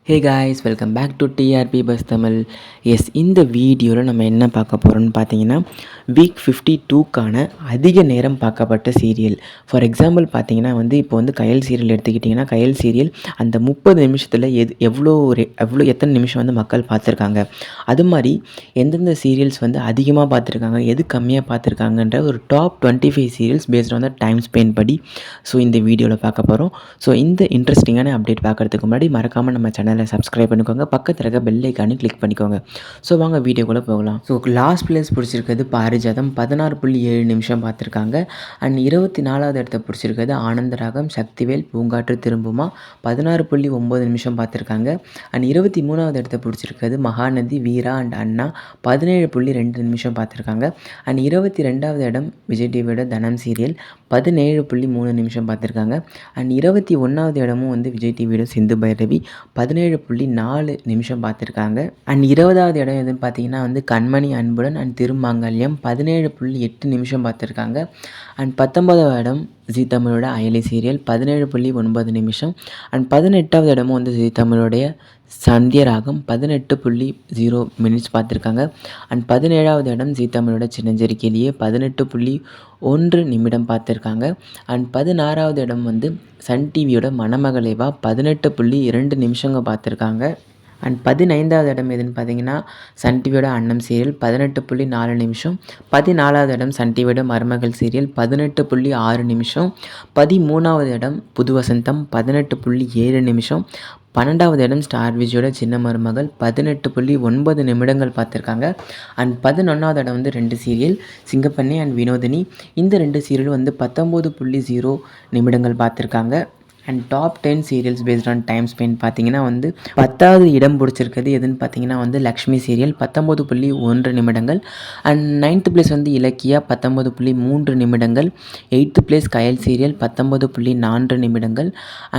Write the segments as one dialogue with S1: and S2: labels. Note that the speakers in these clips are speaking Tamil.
S1: Hey guys, welcome back to TRB bus Tamil. Yes, இந்த வீடியோவில் நம்ம என்ன பார்க்க போகிறோம்னு பார்த்தீங்கன்னா, வீக் 52க்கான அதிக நேரம் பார்க்கப்பட்ட சீரியல். ஃபார் எக்ஸாம்பிள் பார்த்தீங்கன்னா இப்போ கயல் சீரியல் எடுத்துக்கிட்டிங்கன்னா, கயல் சீரியல் அந்த 30 நிமிஷத்தில் எவ்வளோ எத்தனை நிமிஷம் மக்கள் பார்த்துருக்காங்க, அது மாதிரி எந்தெந்த சீரியல்ஸ் அதிகமாக பார்த்துருக்காங்க, எது கம்மியாக பார்த்துருக்காங்கன்ற ஒரு top 25 serials paste on the time spend படி இந்த வீடியோவில் பார்க்க போகிறோம். இந்த இன்ட்ரெஸ்டிங்கான அப்டேட் பார்க்குறதுக்கு முன்னாடி மறக்காமல் நம்ம சேனலை சப்ஸ்கிரைப் பண்ணிக்கோங்க, பக்கத்தில் இருக்க பெல் ஐக்கானு கிளிக் பண்ணிக்கோங்க. வாங்க வீடியோக்குள்ளே போகலாம். லாஸ்ட் பிளேஸ் பிடிச்சிருக்கிறது பாரிஜாதம், 16.7 நிமிஷம் பார்த்துருக்காங்க. அண்ட் 24வது இடத்த பிடிச்சிருக்கிறது ஆனந்தராகம், சக்திவேல், பூங்காற்று திரும்புமா, 16.9 நிமிஷம் பார்த்துருக்காங்க. அண்ட் 23வது இடத்த பிடிச்சிருக்கிறது மகாநதி, வீரா அண்ட் அண்ணா, 17.2 நிமிஷம் பார்த்துருக்காங்க. அண்ட் 22வது இடம் விஜய் டிவியோட தனம் சீரியல், 17.3 நிமிஷம் பார்த்துருக்காங்க. அண்ட் 21வது இடமும் விஜய் டிவியோட சிந்து பைரவி, 17.4 நிமிஷம் பார்த்துருக்காங்க. அண்ட் 20வது இடம் எதுன்னு பார்த்தீங்கன்னா கண்மணி அன்புடன் அண்ட் திருமாங்கல்யம், 17.8 நிமிஷம் பார்த்துருக்காங்க. அண்ட் 19வது இடம் ஜீ தமிழோட அயலி சீரியல், 17.9 நிமிஷம். அண்ட் 18வது இடமும் ஜீ தமிழோடைய சந்தியராகம், 18.0 மினிட்ஸ் பார்த்துருக்காங்க. அண்ட் 17வது இடம் ஜீ தமிழோட சின்னஞ்சரிக்கையிலேயே 18.1 நிமிடம் பார்த்துருக்காங்க. அண்ட் 16வது இடம் சன் டிவியோட மணமகளேவா, 18.2 நிமிஷங்க பார்த்துருக்காங்க. அண்ட் 15வது இடம் எதுன்னு பார்த்தீங்கன்னா சன் டிவியோட அன்னம் சீரியல், 18.4 நிமிஷம். 14வது இடம் சன் டிவியோட மருமகள் சீரியல், 18.6 நிமிஷம். 13வது இடம் புது வசந்தம், 18.7 நிமிஷம். 12வது இடம் ஸ்டார் விஜயோட சின்ன மருமகள், 18.9 நிமிடங்கள் பார்த்துருக்காங்க. அண்ட் 11வது இடம் 2 சீரியல், சிங்கப்பண்ணி அண்ட் வினோதினி. இந்த 2 சீரியலும் 19.0 நிமிடங்கள் பார்த்துருக்காங்க. And top 10 serials based on time spend பார்த்தீங்கன்னா 10வது இடம் பிடிச்சிருக்கிறது எதுன்னு பார்த்தீங்கன்னா லக்ஷ்மி சீரியல், 19.1 நிமிடங்கள். அண்ட் 9th பிளேஸ் இலக்கியா, 19.3 நிமிடங்கள். 8th பிளேஸ் கயல் சீரியல், 19.4 நிமிடங்கள்.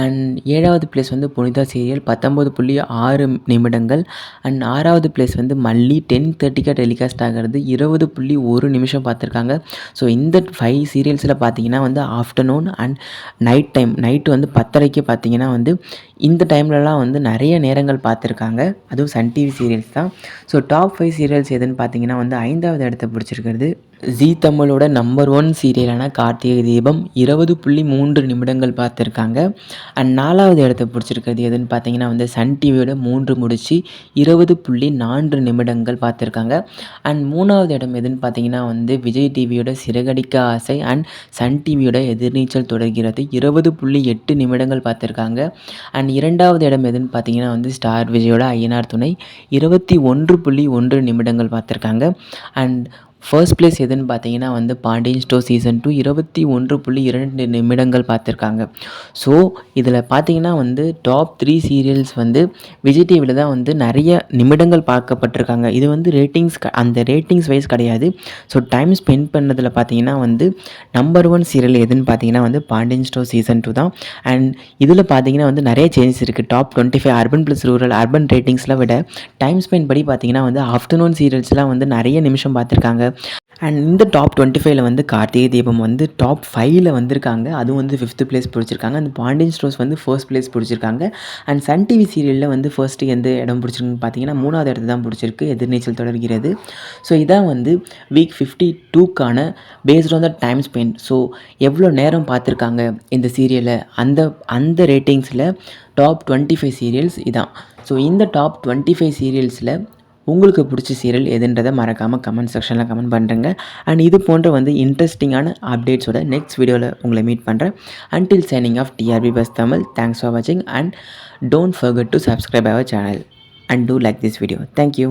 S1: அண்ட் 7வது பிளேஸ் புனிதா சீரியல், 19.6 நிமிடங்கள். அண்ட் 6வது பிளேஸ் மல்லி, 10:30க்கு டெலிகாஸ்ட் ஆகிறது, 20.1 நிமிஷம் பார்த்துருக்காங்க. இந்த 5 சீரியல்ஸில் பார்த்தீங்கன்னா ஆஃப்டர்நூன் அண்ட் நைட்டு 10:30க்கு பார்த்தீங்கன்னா இந்த டைம்லலாம் நிறைய நேரங்கள் பார்த்துருக்காங்க. அதுவும் சன் டிவி சீரியல்ஸ் தான். டாப் 5 சீரியல்ஸ் எதுன்னு பார்த்தீங்கன்னா 5வது இடத்த பிடிச்சிருக்கிறது ஜீ தமிழோட நம்பர் 1 சீரியலான கார்த்திகை தீபம், 20.3 நிமிடங்கள் பார்த்துருக்காங்க. அண்ட் 4வது இடத்த பிடிச்சிருக்கிறது எதுன்னு பார்த்தீங்கன்னா சன் டிவியோட 3 முடிச்சு, 20.4 நிமிடங்கள் பார்த்துருக்காங்க. அண்ட் 3வது இடம் எதுன்னு பார்த்தீங்கன்னா விஜய் டிவியோட சிறகடிக்க ஆசை அண்ட் சன் டிவியோட எதிர்நீச்சல் தொடர்கிறது, 20.8 நிமிடங்கள் பார்த்துருக்காங்க. அண்ட் 2வது இடம் எதுன்னு பார்த்தீங்கன்னா ஸ்டார் விஜயோட ஐயனார் துணை, 21.1 நிமிடங்கள் பார்த்துருக்காங்க. அண்ட் ஃபர்ஸ்ட் பிளேஸ் எதுன்னு பார்த்தீங்கன்னா பாண்டியன் ஸ்டோர் சீசன் 2, 21.2 நிமிடங்கள் பார்த்துருக்காங்க. இதில் பார்த்தீங்கன்னா டாப் 3 சீரியல்ஸ் விஜய் டிவியில் தான் நிறைய நிமிடங்கள் பார்க்கப்பட்டிருக்காங்க. இது ரேட்டிங்ஸ் அந்த ரேட்டிங்ஸ் வைஸ் கிடையாது. டைம் ஸ்பெண்ட் பண்ணதில் பார்த்தீங்கன்னா நம்பர் 1 சீரியல் எதுன்னு பார்த்தீங்கன்னா பாண்டியன் ஸ்டோர் சீசன் 2 தான். அண்ட் இதில் பார்த்தீங்கன்னா நிறைய சேஞ்சஸ் இருக்குது. Top 25 urban plus rural urban ரேட்டிங்ஸில் விட டைம் ஸ்பெண்ட் படி பார்த்தீங்கன்னா ஆஃப்டர்நூன் சீரியல்ஸ்லாம் நிறைய நிமிஷம் பார்த்துருக்காங்க. அண்ட் இந்த டாப் 25ல் கார்த்திகை தீபம் டாப் 5ல் வந்திருக்காங்க. அதுவும் 5th பிளேஸ் பிடிச்சிருக்காங்க. அந்த பாண்டியன் ஸ்டோர்ஸ் ஃபர்ஸ்ட் பிளேஸ் பிடிச்சிருக்காங்க. அண்ட் சன் டிவி சீரியலில் ஃபர்ஸ்ட்டு எந்த இடம் பிடிச்சிருக்குன்னு பார்த்தீங்கன்னா 3வது இடத்து தான் பிடிச்சிருக்கு, எதிர்நீச்சல் தொடர்கிறது. இதான் வீக் 52க்கான based on the time spent. எவ்வளோ நேரம் பார்த்துருக்காங்க இந்த சீரியலை, அந்த ரேட்டிங்ஸில் டாப் 25 சீரியல்ஸ் இதான். இந்த டாப் 25 சீரியல்ஸில் உங்களுக்கு பிடிச்ச சீரியல் எதுன்றதை மறக்காமல் கமெண்ட் செக்ஷனில் கமெண்ட் பண்ணுறேங்க. அண்ட் இது போன்ற இன்ட்ரெஸ்டிங்கான அப்டேட்ஸோட நெக்ஸ்ட் வீடியோவில் உங்களை மீட் பண்ணுறேன். Until signing off, TRB Bus Tamil. Thanks for watching and don't forget to subscribe our channel and do like this video. Thank you.